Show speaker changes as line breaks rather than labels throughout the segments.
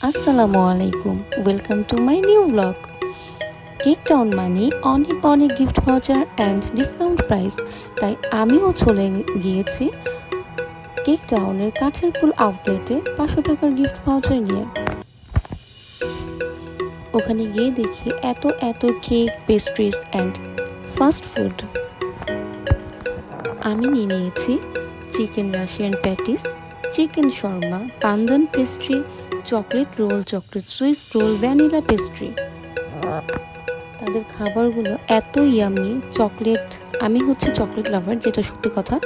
আসসালামু আলাইকুম, welcome to my new blog. Cake town মানে অনেক অনেক gift voucher and discount price, তাই আমিও চলে গিয়েছি কেক টাউনের কাঠের পুল আউটলেটে 500 টাকার গিফট ভাউচার নিয়ে। ওখানে গিয়ে দেখি এত এত cake, pastries and fast food. আমি নিয়ে নিয়েছি chicken Russian patties, chicken shawarma, pandan pastry, chocolate roll, chocolate Swiss roll, vanilla pastry. তাদের খাবারগুলো এত ইয়ামি, চকলেট, আমি হচ্ছে চকলেট লাভার, যেটা সত্যি কথা।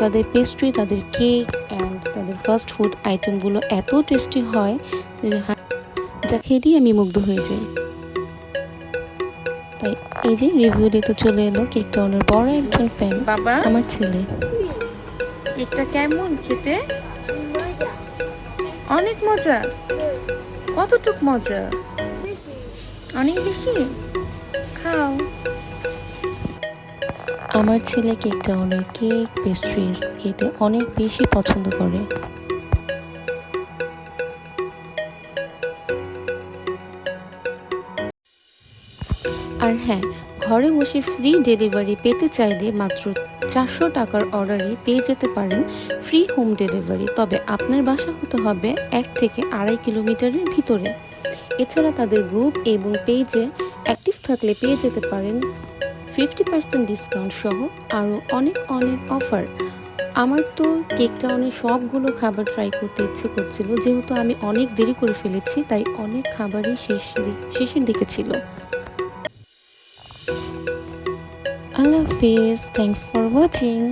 তাদের পেস্ট্রি, তাদের কেক অ্যান্ড তাদের ফাস্ট ফুড আইটেমগুলো এত টেস্টি হয় যা খেলেই আমি মুগ্ধ হয়ে যাই। তাই এই যে রিভিউ দিতে চলে এলো কেক টাউনের বড় একজন ফ্যান,
বাবা
আমার ছেলে।
কেকটা কেমন খেতে? অনেক মজা। কতটুক মজা? অনেক বেশি। খাও।
আমার ছেলে কেক টাউনের কেক, পেস্ট্রিজ খেতে অনেক বেশি পছন্দ করে। আর হ্যাঁ, ঘরে বসে ফ্রি ডেলিভারি পেতে চাইলে মাত্র 400 টাকার অর্ডারে পেয়ে যেতে পারেন ফ্রি হোম ডেলিভারি। তবে আপনার বাসা হতে হবে 1 থেকে 2.5 কিলোমিটারের ভিতরে। এছাড়া তাদের গ্রুপ এবং পেজে অ্যাক্টিভ থাকলে পেয়ে যেতে পারেন 50% ডিসকাউন্ট সহ আরও অনেক অনেক অফার। আমার তো কেক টাউনের সবগুলো খাবার ট্রাই করতে ইচ্ছে করছিল, যেহেতু আমি অনেক দেরি করে ফেলেছি, তাই অনেক খাবারই শেষের দিকে ছিল। Allah Hafiz, thanks for watching.